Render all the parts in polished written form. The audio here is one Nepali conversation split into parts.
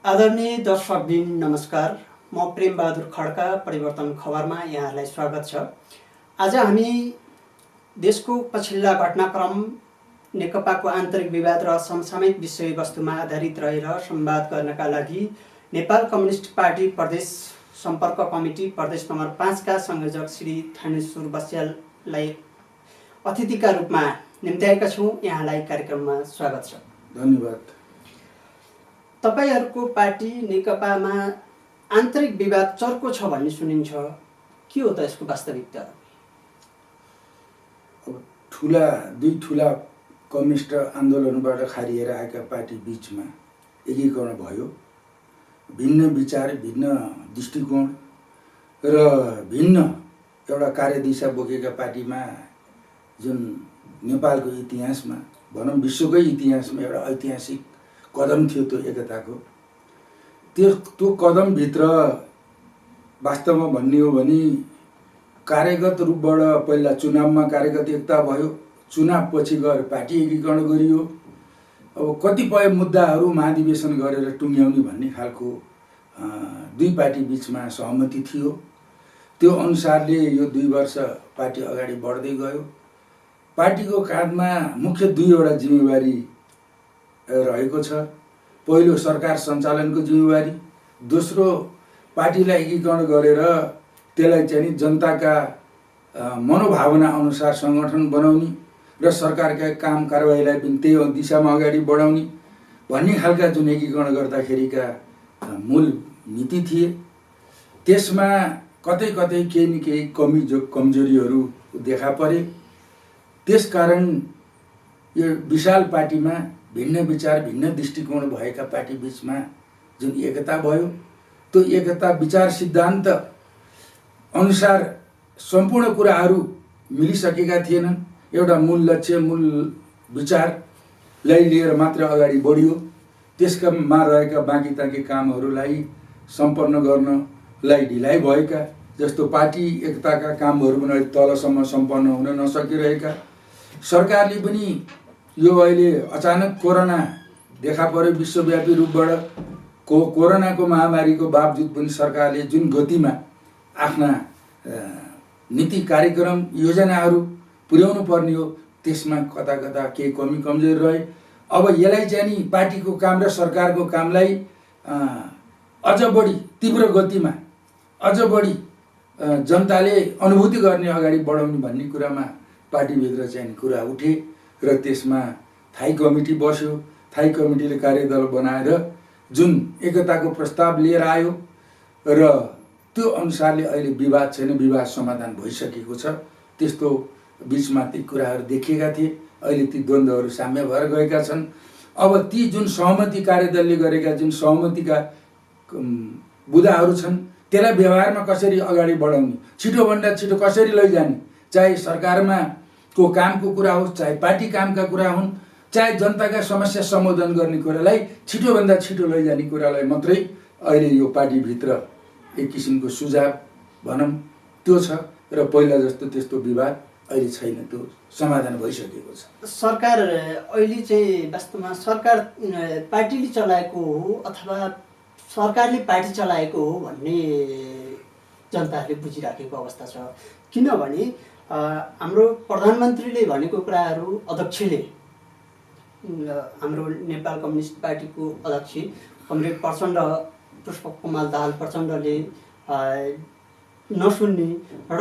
आदरणीय दर्शकबिन नमस्कार। म प्रेमबहादुर खड्का परिवर्तन खबरमा यहाँलाई स्वागत छ। आज हामी देशको पछिल्ला घटनाक्रम, नेकपाको आन्तरिक विवाद र समसामयिक विषयवस्तुमा आधारित रहेर संवाद गर्नका लागि नेपाल कम्युनिस्ट पार्टी प्रदेश सम्पर्क कमिटी प्रदेश नम्बर 5 का संयोजक श्री थानेश्वर बस्याललाई अतिथिका रूपमा निम्त्याएका छौँ। यहाँलाई कार्यक्रममा स्वागत छ। धन्यवाद। तपाईहरुको पार्टी नेकपामा आन्तरिक विवाद चर्को छ भन्ने सुनिन्छ, के हो त यसको वास्तविकता? अब दुई ठुला कम्युनिस्ट आन्दोलनबाट खारिएर आएका पार्टी बीचमा एकीकरण भयो। भिन्न विचार, भिन्न दृष्टिकोण र भिन्न एउटा कार्यदिशा बोकेका पार्टीमा जुन नेपालको इतिहासमा, भनौँ विश्वकै इतिहासमा एउटा ऐतिहासिक कदम थियो त्यो एकताको। त्यो कदमभित्र वास्तवमा भन्ने हो भने कार्यगत रूपबाट पहिला चुनावमा कार्यगत एकता भयो, चुनावपछि गएर पार्टी एकीकरण गरियो। अब कतिपय मुद्दाहरू महाधिवेशन गरेर टुङ्ग्याउने भन्ने खालको दुई पार्टी बीचमा सहमति थियो। त्यो अनुसारले यो 2 वर्ष पार्टी अगाडि बढ्दै गयो। पार्टीको काँधमा मुख्य दुईवटा जिम्मेवारी रहेको छ। पहिलो सरकार सञ्चालनको जिम्मेवारी, दोस्रो पार्टीलाई एकीकरण गरेर त्यसलाई चाहिँ जनताका मनोभावना अनुसार सङ्गठन बनाउने र सरकारका काम कारबाहीलाई पनि त्यही दिशामा अगाडि बढाउने भन्ने खालका जुन एकीकरण गर्दाखेरिका मूल नीति थिए। त्यसमा कतै कतै केही न केही कमजोरीहरू देखा परे। त्यसकारण यो विशाल पार्टीमा भिन्न विचार, भिन्न दृष्टिकोण भएका पार्टी बीचमा जुन एकता भयो, त्यो एकता विचार सिद्धान्त अनुसार सम्पूर्ण कुराहरू मिलिसकेका थिएनन्। एउटा मूल लक्ष्य, मूल विचारलाई लिएर मात्र अगाडि बढियो। त्यसकामा रहेका बाँकी ताँकी कामहरूलाई सम्पन्न गर्नलाई ढिलाइ भएका, जस्तो पार्टी एकताका कामहरू पनि तलसम्म सम्पन्न हुन नसकिरहेका। सरकारले पनि यो अहिले अचानक कोरोना देखा पर्यो विश्वव्यापी रूपबाट। कोरोनाको महामारीको बावजुद पनि सरकारले जुन गतिमा आफ्ना नीति कार्यक्रम योजनाहरू पुर्याउनु पर्ने हो, त्यसमा कता कता केही कमी कमजोरी रहे। अब यसलाई चाहिँ नि पार्टीको काम र सरकारको कामलाई अझ बढी तीव्र गतिमा, अझ बढी जनताले अनुभूति गर्ने अगाडि बढाउने भन्ने कुरामा पार्टीभित्र चाहिँ कुरा उठे र त्यसमा थाई कमिटी बस्यो। थाई कमिटीले कार्यदल बनाएर जुन एकताको प्रस्ताव लिएर आयो र त्यो अनुसारले अहिले विवाद छैन, विवाद समाधान भइसकेको छ। त्यस्तो बीचमा ती कुराहरू देखिएका थिए, अहिले ती द्वन्द्वहरू साम्य भएर गएका छन्। अब ती जुन सहमति कार्यदलले गरेका जुन सहमतिका बुदाहरू छन्, त्यसलाई व्यवहारमा कसरी अगाडि बढाउने, छिटोभन्दा छिटो कसरी लैजाने, चाहे सरकारमा को कामको कुरा होस्, चाहे पार्टी कामका कुरा हुन्, चाहे जनताका समस्या सम्बोधन गर्ने कुरालाई छिटोभन्दा छिटो लैजाने कुरालाई मात्रै अहिले यो पार्टीभित्र एक किसिमको सुझाव भनौँ त्यो छ र पहिला जस्तो त्यस्तो विवाद अहिले छैन, त्यो समाधान भइसकेको छ। सरकार अहिले चाहिँ वास्तवमा सरकार पार्टीले चलाएको हो अथवा सरकारले पार्टी चलाएको हो भन्ने जनताहरूले बुझिराखेको अवस्था छ। किनभने हाम्रो प्रधानमन्त्रीले भनेको कुराहरू अध्यक्षले, हाम्रो नेपाल कम्युनिस्ट पार्टीको अध्यक्ष कमरेड प्रचण्ड, पुष्पकमल दाहाल प्रचण्डले नसुन्ने र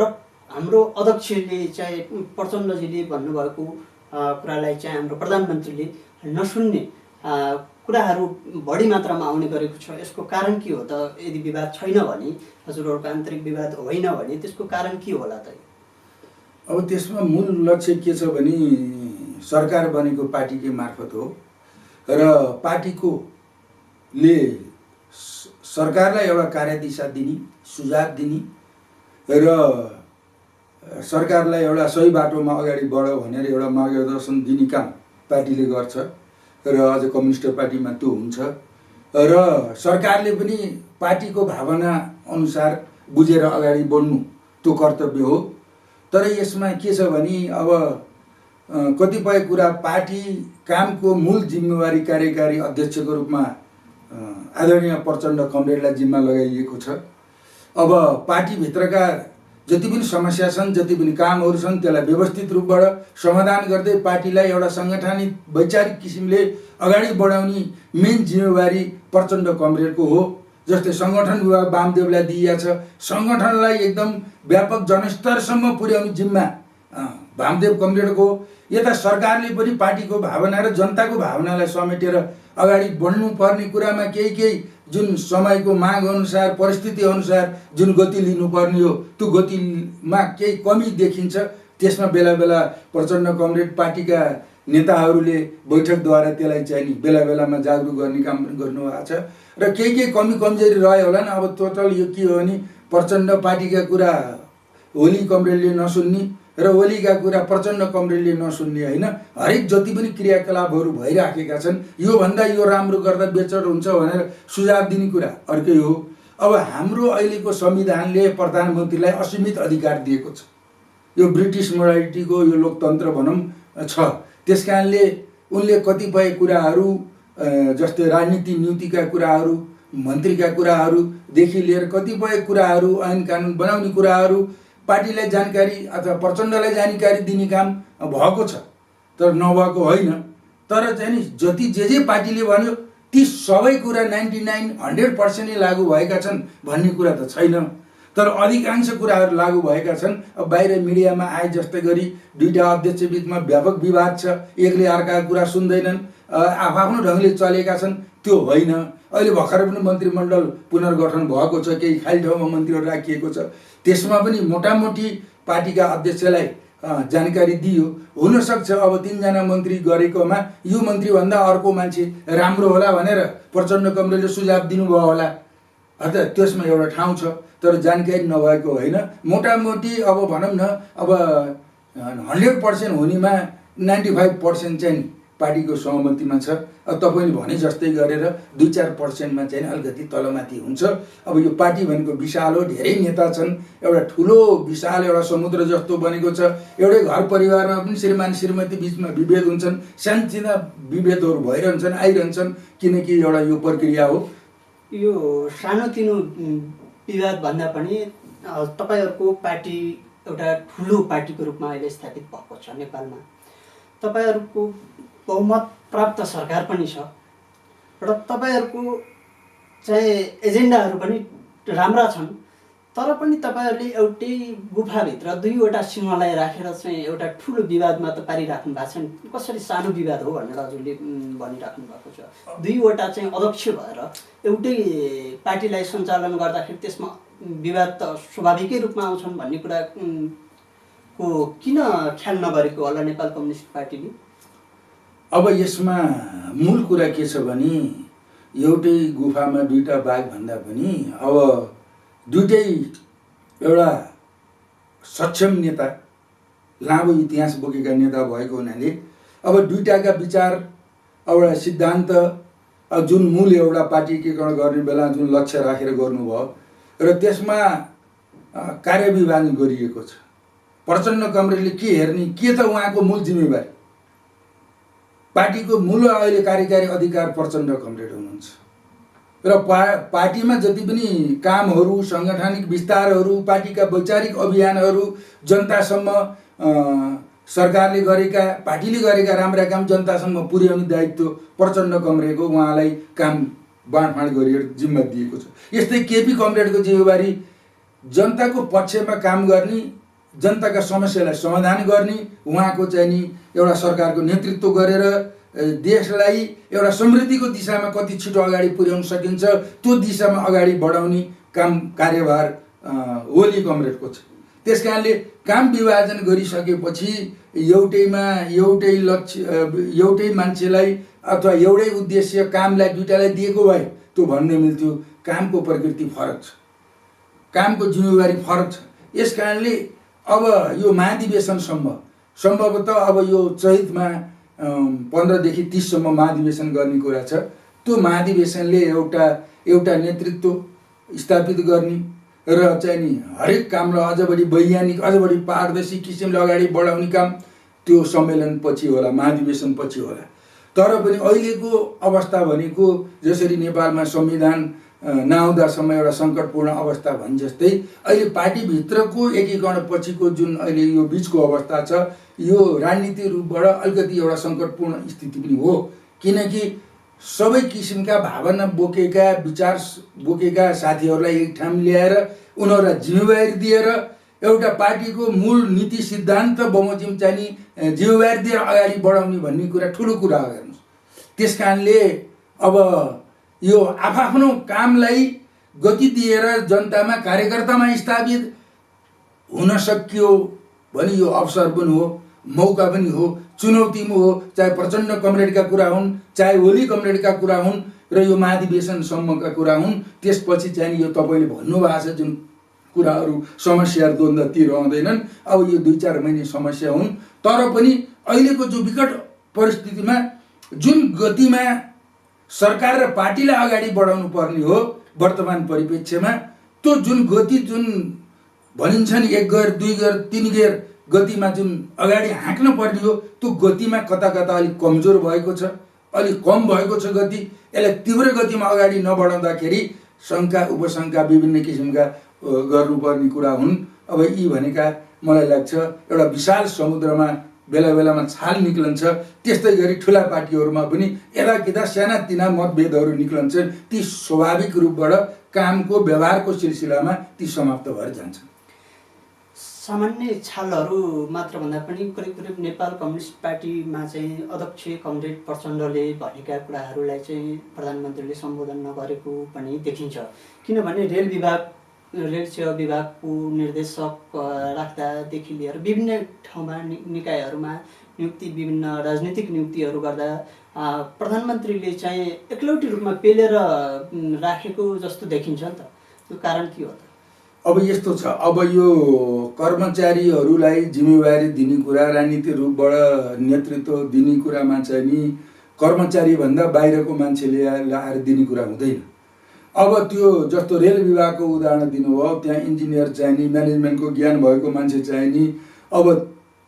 हाम्रो अध्यक्षले चाहिँ प्रचण्डजीले भन्नुभएको कुरालाई चाहिँ हाम्रो प्रधानमन्त्रीले नसुन्ने कुराहरू बढी मात्रामा आउने गरेको छ। यसको कारण के हो त? यदि विवाद छैन भने, हजुरहरूको आन्तरिक विवाद होइन भने त्यसको कारण के होला त? अब त्यसमा मूल लक्ष्य के छ भने सरकार बनेको पार्टीकै मार्फत हो र पार्टीकोले सरकारलाई एउटा कार्यदिशा दिने, सुझाव दिने र सरकारलाई एउटा सही बाटोमा अगाडि बढो भनेर एउटा मार्गदर्शन दिने काम पार्टीले गर्छ र अझ कम्युनिस्ट पार्टीमा त्यो हुन्छ र सरकारले पनि पार्टीको भावना अनुसार बुझेर अगाडि बढ्नु त्यो कर्तव्य हो। तर यसमा के छ भने अब कतिपय कुरा पार्टी कामको मूल जिम्मेवारी कार्यकारी अध्यक्षको रूपमा आदरणीय प्रचण्ड कमरेडलाई जिम्मा लगाइएको छ। अब पार्टीभित्रका जति पनि समस्या छन्, जति पनि कामहरू छन्, त्यसलाई व्यवस्थित रूपबाट समाधान गर्दै पार्टीलाई एउटा सङ्गठनिक वैचारिक किसिमले अगाडि बढाउने मेन जिम्मेवारी प्रचण्ड कमरेडको हो। जस्तै सङ्गठन विभाग वामदेवलाई दिइएको छ, सङ्गठनलाई एकदम व्यापक जनस्तरसम्म पुर्याउने जिम्मा वामदेव कमरेडको। यता सरकारले पनि पार्टीको भावना र जनताको भावनालाई समेटेर अगाडि बढ्नुपर्ने कुरामा केही जुन समयको माग अनुसार, परिस्थिति अनुसार जुन गति लिनुपर्ने हो, त्यो गतिमा केही कमी देखिन्छ। त्यसमा बेला बेला प्रचण्ड कमरेड पार्टीका नेताहरूले बैठकद्वारा त्यसलाई चाहिँ नि बेला बेलामा जागरुक गर्ने काम पनि गर्नुभएको छ र केही कमी कमजोरी रह्यो होला नि। अब टोटल यो के हो भने प्रचण्ड पार्टीका कुरा ओली कमरेडले नसुन्ने र ओलीका कुरा प्रचण्ड कमरेडले नसुन्ने होइन। हरेक जति पनि क्रियाकलापहरू भइराखेका छन्, योभन्दा यो राम्रो गर्दा बेचर हुन्छ भनेर सुझाव दिने कुरा अर्कै हो। अब हाम्रो अहिलेको संविधानले प्रधानमन्त्रीलाई असीमित अधिकार दिएको छ। यो ब्रिटिस मोडालिटीको यो लोकतन्त्र भनौँ छ। त्यस कारणले उनले कतिपय कुराहरू जस्तै राजनीति नीतिका कुराहरू, मन्त्रीका कुराहरूदेखि लिएर कतिपय कुराहरू, ऐन कानुन बनाउने कुराहरू पार्टीलाई जानकारी अथवा प्रचण्डलाई जानकारी दिने काम भएको छ, तर नभएको होइन। तर चाहिँ नि जति जे पार्टीले भन्यो ती सबै कुरा 99-100% लागू भएका छन् भन्ने कुरा त छैन। तर अधिकांश कुराहरू लागू भएका छन्। अब बाहिर मिडियामा आए जस्तै गरी दुईटा अध्यक्ष बिचमा व्यापक विवाद छ, एकले अर्काको कुरा सुन्दैनन्, आफ्नो ढङ्गले चलेका छन्, त्यो होइन। अहिले भर्खर पनि मन्त्रीमण्डल पुनर्गठन भएको छ, केही खाली ठाउँमा मन्त्रीहरू राखिएको छ, त्यसमा पनि मोटामोटी पार्टीका अध्यक्षलाई जानकारी दियो। हुनसक्छ अब 3 जना मन्त्री गरेकोमा यो मन्त्रीभन्दा अर्को मान्छे राम्रो होला भनेर प्रचण्ड कमरेडले सुझाव दिनुभयो होला, अथवा त्यसमा एउटा ठाउँ छ, तर जानकारी नभएको होइन। मोटामोटी अब भनौँ न, अब 100% हुनेमा 95% चाहिँ पार्टीको सहमतिमा छ। अब तपाईँले भने जस्तै गरेर 2-4%मा चाहिँ अलिकति तलमाथि हुन्छ। अब यो पार्टी भनेको विशाल हो, धेरै नेता छन्, एउटा ठुलो विशाल एउटा समुद्र जस्तो बनेको छ। एउटै घर परिवारमा पनि श्रीमान श्रीमती बिचमा विभेद हुन्छन्, सानसाना विभेदहरू भइरहन्छन्, आइरहन्छन्, किनकि एउटा यो प्रक्रिया हो। यो सानोतिनो विवाद भन्दा पनि तपाईँहरूको पार्टी एउटा ठुलो पार्टीको रूपमा अहिले स्थापित भएको छ नेपालमा। तपाईँहरूको बहुमत प्राप्त सरकार पनि छ र तपाईँहरूको चाहिँ एजेन्डाहरू पनि राम्रा छन्, तर पनि तपाईँहरूले एउटै गुफाभित्र 2वटा सिंहलाई राखेर चाहिँ एउटा ठुलो विवादमा त पारिराख्नु भएको छ। कसरी सानो विवाद हो भनेर हजुरले भनिराख्नु भएको छ। 2वटा चाहिँ अध्यक्ष भएर एउटै पार्टीलाई सञ्चालन गर्दाखेरि त्यसमा विवाद त स्वाभाविकै रूपमा आउँछन् भन्ने कुरा को किन ख्याल नगरेको होला नेपाल कम्युनिस्ट पार्टीले? अब यसमा मूल कुरा के छ भने एउटै गुफामा 2टा बाघ भन्दा पनि अब दुईटै एउटा सक्षम नेता, लामो इतिहास बोकेका नेता भएको हुनाले अब दुईटाका विचार, एउटा सिद्धान्त, जुन मूल एउटा पार्टी एकीकरण गर्ने बेला जुन लक्ष्य राखेर गर्नुभयो र त्यसमा कार्यविभाजन गरिएको छ। प्रचण्ड कमरेडले के हेर्ने, के त उहाँको मूल जिम्मेवारी? पार्टीको मूल अहिले कार्यकारी अधिकार प्रचण्ड कमरेड हुनुहुन्छ र पार्टीमा जति पनि कामहरू, सङ्गठनिक विस्तारहरू, पार्टीका वैचारिक अभियानहरू जनतासम्म सरकारले गरेका, पार्टीले गरेका राम्रा काम जनतासम्म पुर्याउने दायित्व प्रचण्ड कमरेडको, उहाँलाई काम बाँडफाँड गरिएर जिम्मा दिएको छ। यस्तै केपी कमरेडको जिम्मेवारी जनताको पक्षमा काम गर्ने, जनताका समस्यालाई समाधान गर्ने, उहाँको चाहिँ नि एउटा सरकारको नेतृत्व गरेर देशलाई एउटा समृद्धिको दिशामा कति छिटो अगाडि पुर्याउन सकिन्छ त्यो दिशामा अगाडि बढाउने काम कार्यभार ओली कमरेडको छ। त्यस कारणले काम विभाजन गरिसकेपछि एउटै लक्ष्य, एउटै मान्छेलाई अथवा एउटै उद्देश्य कामलाई दुईटालाई दिएको भए त्यो भन्न मिल्थ्यो। कामको प्रकृति फरक छ, कामको जिम्मेवारी फरक छ। यस कारणले अब यो महाधिवेशनसम्म सम्भवतः अब यो चैतमा 15 देखि 30 सम्म महाधिवेशन गर्ने कुरा छ। त्यो महाधिवेशनले एउटा नेतृत्व स्थापित गर्ने र चाहिँ नि हरेक कामलाई अझ बढी वैज्ञानिक, अझ बढी पारदर्शी किसिमले अगाडि बढाउने काम त्यो सम्मेलन पछि होला, महाधिवेशन पछि होला। तर पनि अहिलेको अवस्था भनेको जसरी नेपालमा संविधान नआउँदासम्म एउटा सङ्कटपूर्ण अवस्था भने जस्तै अहिले पार्टीभित्रको एकीकरण पछिको जुन अहिले यो बिचको अवस्था छ, यो राजनीतिक रूपबाट अलिकति एउटा सङ्कटपूर्ण स्थिति पनि हो। किनकि सबै किसिमका भावना बोकेका, विचार बोकेका साथीहरूलाई एक ठाउँ ल्याएर उनीहरूलाई जिम्मेवारी दिएर एउटा पार्टीको मूल नीति सिद्धान्त बमोजिम चाहिँ जिम्मेवारी दिएर अगाडि बढाउने भन्ने कुरा ठुलो कुरा हो हेर्नुहोस्। त्यस कारणले अब यो आफ्नो कामलाई गति दिएर जनतामा, कार्यकर्तामा स्थापित हुन सकियो भने यो अवसर पनि हो, मौका पनि हो, चुनौती पनि हो। चाहे प्रचण्ड कमरेडका कुरा हुन्, चाहे ओली कमरेडका कुरा हुन् र यो महाधिवेशनसम्मका कुरा हुन्, त्यसपछि चाहिँ यो तपाईँले भन्नुभएको छ जुन कुराहरू समस्याहरू द्वन्द्व ती रहँदैनन्। अब यो 2-4 महिने समस्या हुन्, तर पनि अहिलेको जो विकट परिस्थितिमा जुन गतिमा सरकार र पार्टीलाई अगाडि बढाउनु पर्ने हो वर्तमान परिप्रेक्ष्यमा, त्यो जुन गति जुन भनिन्छ नि 1 गेर 2 गेर 3 गेर गतिमा जुन अगाडि हाँक्न पर्ने हो, त्यो गतिमा कता कता अलिक कमजोर भएको छ, अलिक कम भएको छ गति। यसलाई तीव्र गतिमा अगाडि नबढाउँदाखेरि शङ्का उपशङ्का विभिन्न किसिमका गर्नुपर्ने कुरा हुन्। अब यी भनेका मलाई लाग्छ एउटा विशाल समुद्रमा बेला बेलामा छाल निक्लन्छ, त्यस्तै गरी ठुला पार्टीहरूमा पनि यदाकिदा सानातिना मतभेदहरू निक्लन्छन्। ती स्वाभाविक रूपबाट कामको व्यवहारको सिलसिलामा ती समाप्त भएर जान्छन्। सामान्य छालहरू मात्र भन्दा पनि करिब करिब नेपाल कम्युनिस्ट पार्टीमा चाहिँ अध्यक्ष कमरेड प्रचण्डले भनेका कुराहरूलाई चाहिँ प्रधानमन्त्रीले सम्बोधन नगरेको पनि देखिन्छ। किनभने रेल सेवा विभागको निर्देशक राख्दादेखि लिएर विभिन्न ठाउँमा निकायहरूमा नियुक्ति, विभिन्न राजनीतिक नियुक्तिहरू गर्दा प्रधानमन्त्रीले चाहिँ एकलौटी रूपमा पेलेर राखेको जस्तो देखिन्छ नि त। त्यो कारण के हो त? अब यस्तो छ, अब यो कर्मचारीहरूलाई जिम्मेवारी दिने कुरा, राजनीतिक रूपबाट नेतृत्व दिने कुरामा चाहिँ नि कर्मचारी भन्दा बाहिरको मान्छेले आएर दिने कुरा हुँदैन। अब त्यो जस्तो रेल विभागको उदाहरण दिनुभयो, त्यहाँ इन्जिनियर चाहिने, म्यानेजमेन्टको ज्ञान भएको मान्छे चाहिने। अब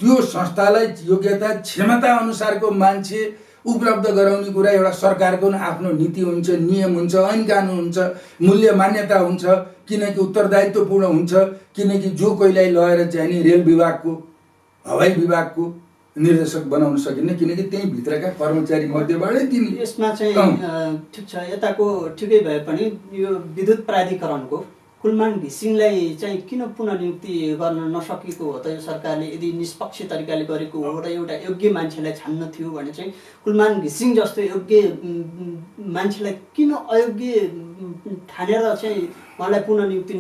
त्यो संस्थालाई योग्यता क्षमता अनुसारको मान्छे उपलब्ध गराउने कुरा एउटा सरकारको आफ्नो नीति हुन्छ, नियम हुन्छ, ऐन कानुन हुन्छ, मूल्य मान्यता हुन्छ। किनकि उत्तरदायित्वपूर्ण हुन्छ। किनकि जो कोहीलाई लगेर चाहिँ नि रेल विभागको, हवाई विभागको निर्देशक बनाउन सकिन्न, किनकि त्यही भित्रका कर्मचारी मध्येबाटै दिने। यसमा चाहिँ ठिक छ, यताको ठिकै भए पनि यो विद्युत प्राधिकरणको कुलमान घिसिङलाई चाहिँ किन पुनः नियुक्ति गर्न नसकेको हो त यो सरकारले? यदि निष्पक्ष तरिकाले गरेको हो र एउटा योग्य मान्छेलाई छान्न थियो भने चाहिँ कुलमान घिसिङ जस्तो योग्य मान्छेलाई किन अयोग्य ठानेर चाहिँ उहाँलाई पुनः नियुक्ति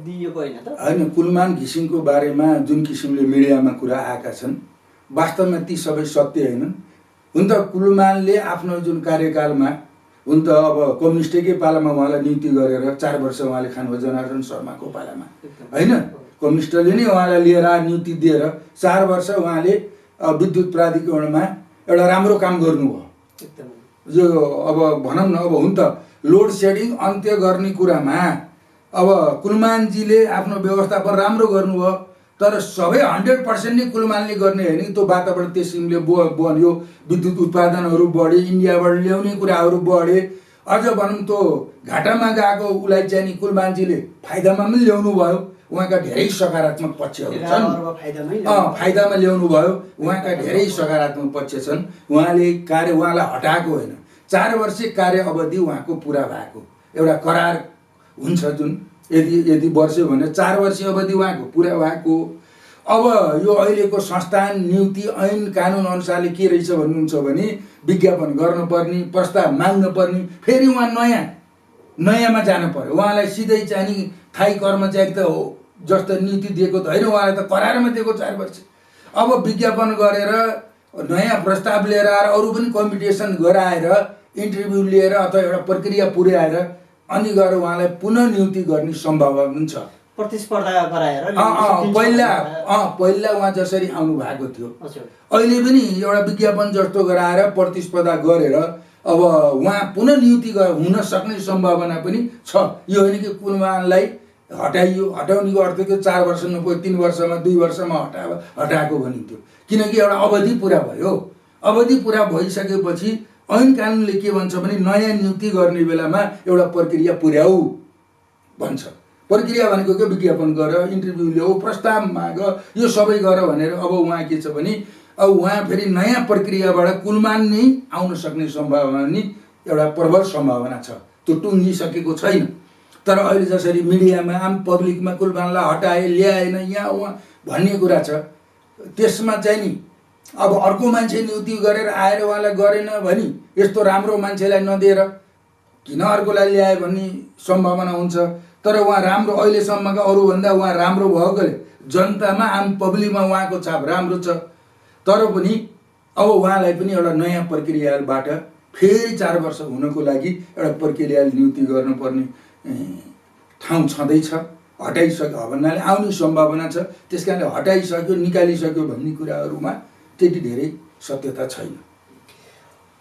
दिएको होइन त? होइन, कुलमान घिसिङको बारेमा जुन किसिमले मिडियामा कुरा आएका छन् वास्तवमा ती सबै सत्य हैनन्। हुन त कुलमानले आफ्नो जुन कार्यकालमा हुन त अब कम्युनिस्टकै पालामा उहाँलाई नियुक्ति गरेर 4 वर्ष उहाँले खानुभयो, जनार्दन शर्माको पालामा होइन। कम्युनिस्टले नै उहाँलाई लिएर नियुक्ति दिएर 4 वर्ष उहाँले विद्युत प्राधिकरणमा एउटा राम्रो काम गर्नुभयो। जो अब भनौँ न, अब हुन त लोड सेडिङ अन्त्य गर्ने कुरामा अब कुलमानजीले आफ्नो व्यवस्थापन राम्रो गर्नुभयो, तर सबै 100% नै कुलमानले गर्ने होइन कि त्यो वातावरण त्यस किसिमले बन्यो। विद्युत उत्पादनहरू बढे, इन्डियाबाट ल्याउने कुराहरू बढे। अझ भनौँ त्यो घाटामा गएको उसलाई चाहिँ नि कुलमानजीले फाइदामा पनि ल्याउनु भयो। उहाँका धेरै सकारात्मक पक्षहरू छन्, फाइदामा ल्याउनु भयो। उहाँका धेरै सकारात्मक पक्ष छन्। उहाँलाई हटाएको होइन, 4 वर्ष कार्य अवधि उहाँको पुरा भएको एउटा करार हुन्छ जुन यदि वर्ष भने 4 वर्ष अवधि उहाँको पुरा भएको। अब यो अहिलेको संस्थान नियुक्ति ऐन कानुन अनुसारले के रहेछ भन्नुहुन्छ भने विज्ञापन गर्नुपर्ने, प्रस्ताव माग्नुपर्ने, फेरि उहाँ नयाँमा जानु पर्यो। उहाँलाई सिधै चाहिँ थाई कर्मचारी त हो जस्तो नियुक्ति दिएको त होइन, उहाँलाई त करारमा दिएको 4 वर्ष। अब विज्ञापन गरेर नयाँ प्रस्ताव लिएर आएर अरू पनि कम्पिटिसन गराएर इन्टरभ्यू लिएर अथवा एउटा प्रक्रिया पुर्याएर अनि गएर उहाँलाई पुनः नियुक्ति गर्ने सम्भावना पनि छ। प्रतिस्पर्धा गराएर पहिला उहाँ जसरी आउनु भएको थियो, अहिले पनि एउटा विज्ञापन जस्तो गराएर प्रतिस्पर्धा गरेर अब उहाँ पुनः नियुक्ति हुन सक्ने सम्भावना पनि छ। यो होइन कि कुलमानलाई हटाउनेको अर्थ के 4 वर्ष नपुगे 3 वर्षमा 2 वर्षमा हटाएको भनिन्थ्यो। किनकि एउटा अवधि पुरा भयो। अवधि पुरा भइसकेपछि ऐन कानुनले के भन्छ भने नयाँ नियुक्ति गर्ने बेलामा एउटा प्रक्रिया पुर्याऊ भन्छ। प्रक्रिया भनेको के, विज्ञापन गर, इन्टरभ्यू ल्याऊ, प्रस्ताव माग, यो सबै गर भनेर। अब उहाँ के छ भने अब उहाँ फेरि नयाँ प्रक्रियाबाट कुलमान नै आउन सक्ने सम्भावना नि एउटा प्रबल सम्भावना छ, त्यो टुङ्गिसकेको छैन। तर अहिले जसरी मिडियामा आम पब्लिकमा कुलमानलाई हटाए ल्याएन यहाँ उहाँ भन्ने कुरा छ, त्यसमा चाहिँ नि अब अर्को मान्छे नियुक्ति गरेर आएर उहाँलाई गरेन भने यस्तो राम्रो मान्छेलाई नदिएर किन अर्कोलाई ल्याए भन्ने सम्भावना हुन्छ। तर उहाँ राम्रो अहिलेसम्मका अरूभन्दा उहाँ राम्रो भएकोले जनतामा आम पब्लिकमा उहाँको छाप राम्रो छ। तर पनि अब उहाँलाई पनि एउटा नयाँ प्रक्रियाबाट फेरि 4 वर्ष हुनको लागि एउटा प्रक्रिया नियुक्ति गर्नुपर्ने ठाउँ छँदैछ। हटाइसक्यो भन्नाले आउने सम्भावना छ, त्यस कारणले हटाइसक्यो निकालिसक्यो भन्ने कुराहरूमा त्यति धेरै सत्यता छैन।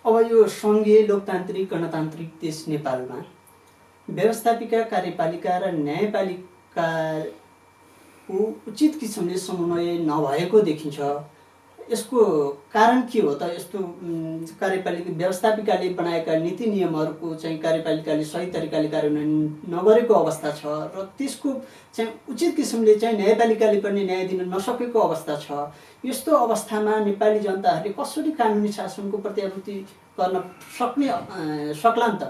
अब यो सङ्घीय लोकतान्त्रिक गणतान्त्रिक देश नेपालमा व्यवस्थापिका, कार्यपालिका र न्यायपालिकाको उचित किसिमले समन्वय नभएको देखिन्छ। यसको कारण के हो त? यस्तो कार्यपालिका व्यवस्थापिकाले बनाएका नीति नियमहरूको चाहिँ कार्यपालिकाले सही तरिकाले कार्यान्वयन नगरेको अवस्था छ र त्यसको चाहिँ उचित किसिमले चाहिँ न्यायपालिकाले पनि न्याय दिन नसकेको अवस्था छ। यस्तो अवस्थामा नेपाली जनताहरूले कसरी कानुनी शासनको प्रत्याभूति गर्न सक्लान् त?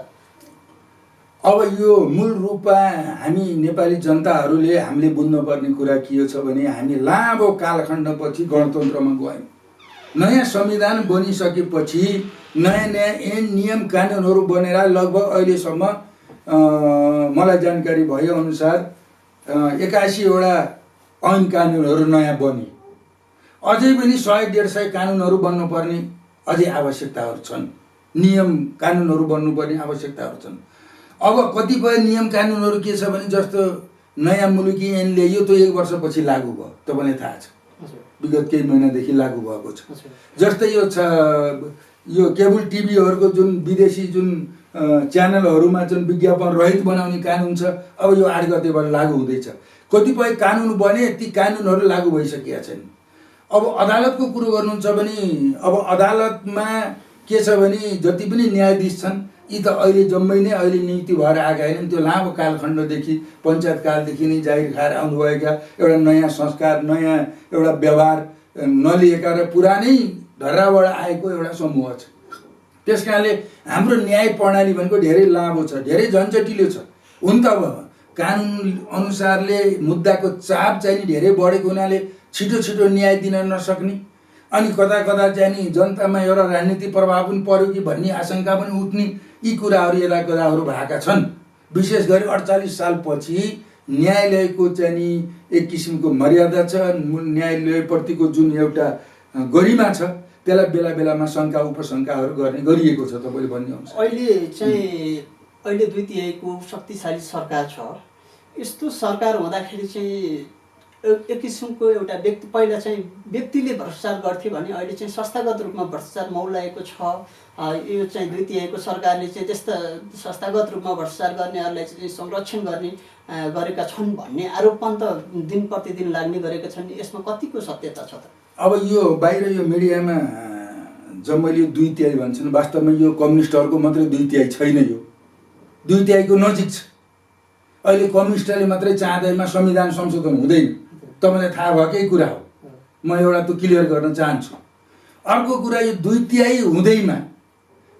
अब यो मूल रूपमा हामी नेपाली जनताहरूले हामीले बुझ्नुपर्ने कुरा के छ भने हामी लामो कालखण्डपछि गणतन्त्रमा गयौँ। नयाँ संविधान बनिसकेपछि नयाँ ऐन नियम कानुनहरू बनेर लगभग अहिलेसम्म मलाई जानकारी भएअनुसार 81वटा ऐन कानुनहरू नयाँ बने। अझै पनि 100-150 कानुनहरू बन्नुपर्ने अझै आवश्यकताहरू छन्, नियम कानुनहरू बन्नुपर्ने आवश्यकताहरू छन्। अब कतिपय नियम कानुनहरू के छ भने जस्तो नयाँ मुलुकी ऐन ल्याइयो, त्यो 1 वर्षपछि लागू भयो, तपाईँलाई थाहा छ, विगत केही महिनादेखि लागू भएको छ। जस्तै यो केबल टिभीहरूको जुन विदेशी जुन च्यानलहरूमा जुन विज्ञापन रहित बनाउने कानुन छ, अब यो 8 गतेबाट लागू हुँदैछ। कतिपय कानुन बने, ती कानुनहरू लागू भइसकेका छन्। अब अदालतको कुरो गर्नुहुन्छ भने अब अदालतमा के छ भने जति पनि न्यायाधीश छन् यी त अहिले जम्मै नै अहिले नियुक्ति भएर आएका हैनन्। त्यो लामो कालखण्डदेखि पञ्चायत कालदेखि नै जागिर खाएर आउनुभएका एउटा नयाँ संस्कार, नयाँ एउटा व्यवहार नलिएका र पुरानै ढर्राबाट आएको एउटा समूह छ। त्यस कारणले हाम्रो न्याय प्रणाली भनेको धेरै लामो छ, धेरै झन्झटिलो छ। हुन त अब कानुन अनुसारले मुद्दाको चाप चाहिँ धेरै बढेको हुनाले छिटो छिटो न्याय दिन नसक्ने, अनि कता कता चाहिँ नि जनतामा एउटा राजनीतिक प्रभाव पनि पर्यो कि भन्ने आशंका पनि उठ्ने, यी कुराहरू यता कताहरू भएका छन्। विशेष गरी 48 सालपछि न्यायालयको चाहिँ नि एक किसिमको मर्यादा छ, न्यायालयप्रतिको जुन एउटा गरिमा छ त्यसलाई बेला बेलामा शङ्का उपशङ्काहरू गर्ने गरिएको छ। तपाईँले भन्ने अनुसार अहिले 2/3 शक्तिशाली सरकार छ। यस्तो सरकार हुँदाखेरि चाहिँ एक किसिमको एउटा व्यक्ति, पहिला चाहिँ व्यक्तिले भ्रष्टाचार गर्थे भने अहिले चाहिँ संस्थागत रूपमा भ्रष्टाचार मौलाएको छ। यो चाहिँ 2/3 सरकारले चाहिँ त्यस्ता संस्थागत रूपमा भ्रष्टाचार गर्नेहरूलाई चाहिँ संरक्षण गरेका छन् भन्ने आरोप पनि त दिन प्रतिदिन लाग्ने गरेका छन्। यसमा कतिको सत्यता छ त? अब यो बाहिर यो मिडियामा जम्मैले 2/3 भन्छन्, वास्तवमा यो कम्युनिस्टहरूको मात्रै 2/3 छैन, यो 2/3 नजिक छ। अहिले कम्युनिस्टले मात्रै चाहँदैमा संविधान संशोधन हुँदैन, तपाईँलाई थाहा भएकै कुरा हो। म एउटा त्यो क्लियर गर्न चाहन्छु। अर्को कुरा यो 2/3 हुँदैमा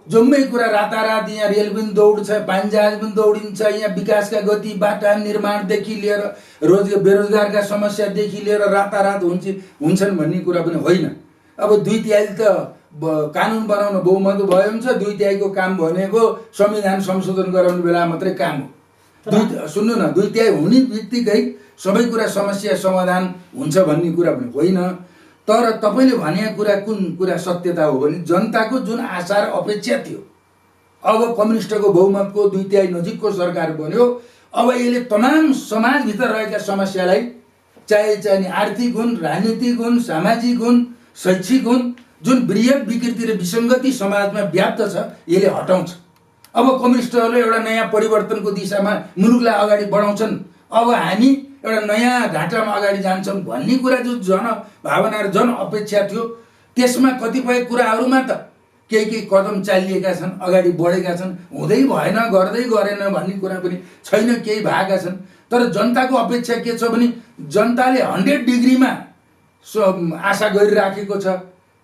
जम्मै कुरा रातारात यहाँ रेल पनि दौड्छ, पानीजहाज पनि दौडिन्छ, यहाँ विकासका गति, बाटा निर्माणदेखि लिएर बेरोजगारका समस्यादेखि लिएर रातारात हुन्छन् भन्ने कुरा पनि होइन। अब 2/3 त कानुन बनाउन बहुमत भयो हुन्छ, 2/3 काम भनेको संविधान संशोधन गराउने बेला मात्रै काम हो। सुन्नु न, 2/3 हुने बित्तिकै सबै कुरा समस्या समाधान हुन्छ भन्ने कुरा पनि होइन। तर तपाईँले भनेको कुरा कुन कुरा सत्यता हो भने जनताको जुन आशा र अपेक्षा थियो, अब कम्युनिस्टको बहुमतको 2/3 नजिकको सरकार बन्यो। अब यसले तमाम समाजभित्र रहेका समस्यालाई चाहे आर्थिक हुन्, राजनीतिक हुन्, सामाजिक हुन्, शैक्षिक हुन्, जुन वृहत विकृति र विसङ्गति समाजमा व्याप्त छ यसले हटाउँछ। अब कम्युनिस्टहरूले एउटा नयाँ परिवर्तनको दिशामा मुलुकलाई अगाडि बढाउँछन्। अब हामी एउटा नयाँ ढाँचामा अगाडि जान्छौँ भन्ने कुरा जो जनभावना र जनअपेक्षा थियो त्यसमा कतिपय कुराहरूमा त केही कदम चालिएका छन्, अगाडि बढेका छन्, हुँदै भएन, गर्दै गरेन भन्ने कुरा पनि छैन, केही भएका छन्। तर जनताको अपेक्षा के छ भने जनताले 100 डिग्रीमा आशा गरिराखेको छ।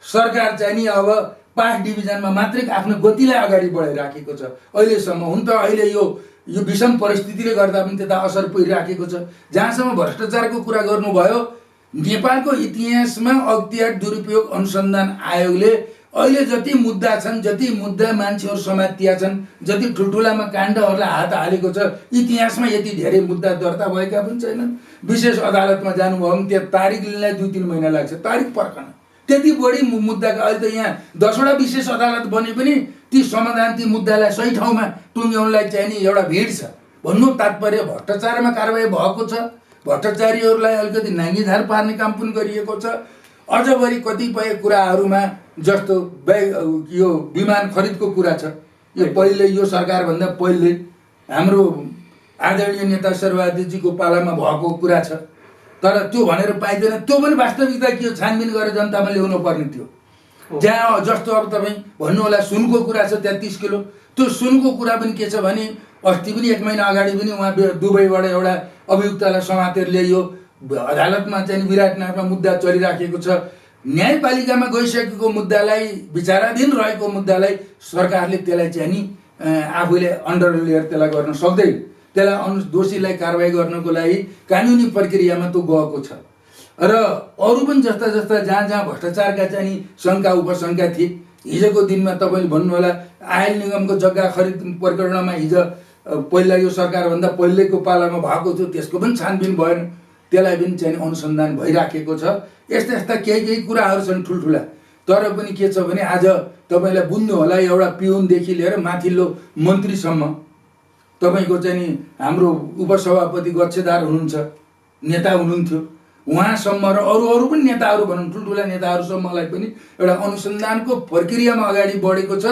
सरकार चाहिँ नि अब 5 डिभिजनमा मात्रै आफ्नो गतिलाई अगाडि बढाइराखेको छ अहिलेसम्म। हुन त अहिले यो विषम परिस्थितिले गर्दा पनि त्यता असर परिराखेको छ। जहाँसम्म भ्रष्टाचारको कुरा गर्नुभयो, नेपालको इतिहासमा अख्तियार दुरुपयोग अनुसन्धान आयोगले अहिले जति मुद्दा छन्, जति मुद्दा मान्छेहरू समातिया छन्, जति ठुल्ठुलामा काण्डहरूलाई हात हालेको छ, इतिहासमा यति धेरै मुद्दा दर्ता भएका पनि छैनन्। विशेष अदालतमा जानुभयो भने त्यो तारिख लिनलाई 2-3 महिना लाग्छ, तारिख फर्कन। त्यति बढी मुद्दाका अहिले त यहाँ 10वटा विशेष अदालत बने पनि ती समाधान, ती मुद्दालाई सही ठाउँमा टुङ्ग्याउनलाई चाहिँ नि एउटा भिड छ। भन्नु तात्पर्य भ्रष्टाचारमा कारबाही भएको छ, भ्रष्टाचारीहरूलाई अलिकति नाङ्गीझार पार्ने काम पनि गरिएको छ। अझ बढी कतिपय कुराहरूमा जस्तो यो विमान खरिदको कुरा छ, यो पहिले यो सरकारभन्दा पहिले हाम्रो आदरणीय नेता शेरबहादुरजीको पालामा भएको कुरा छ। तर त्यो भनेर पाइँदैन। त्यो पनि वास्तविकता के हो छानबिन गरेर जनतामा ल्याउनु पर्ने थियो। जहाँ जस्तो अब तपाईँ भन्नु होला सुनको कुरा छ 33 किलो, त्यो सुनको कुरा पनि के छ भने अस्ति पनि 1 महिना अगाडि पनि उहाँ दुबईबाट एउटा अभियुक्तलाई समातेर ल्याइयो। अदालतमा चाहिँ विराटनगरमा मुद्दा चलिराखेको छ। न्यायपालिकामा गइसकेको मुद्दालाई, विचाराधीन रहेको मुद्दालाई सरकारले त्यसलाई चाहिँ नि आफूले अन्डर लेयर त्यसलाई गर्न सक्दैन। त्यसलाई दोषीलाई कारबाही गर्नको लागि कानुनी प्रक्रियामा त्यो गएको छ। र अरू पनि जस्ता जस्ता जहाँ भ्रष्टाचारका चाहिँ नि शङ्का उपशङ्का थिए। हिजोको दिनमा तपाईँले भन्नुहोला आयल निगमको जग्गा खरिद प्रकरणमा हिजो पहिला यो सरकारभन्दा पहिलेको पालामा भएको थियो, त्यसको पनि छानबिन भएन। त्यसलाई पनि चाहिँ अनुसन्धान भइराखेको छ। यस्ता यस्ता केही कुराहरू छन् ठुल्ठुला। तर पनि के छ भने आज तपाईँलाई बुझ्नु होला, एउटा पिउनदेखि लिएर माथिल्लो मन्त्रीसम्म तपाईँको चाहिँ नि हाम्रो उपसभापति गच्छेदार हुनुहुन्छ, नेता हुनुहुन्थ्यो, उहाँसम्म र अरू पनि नेताहरू भनौँ ठुल्ठुला नेताहरूसम्मलाई पनि एउटा अनुसन्धानको प्रक्रियामा अगाडि बढेको छ।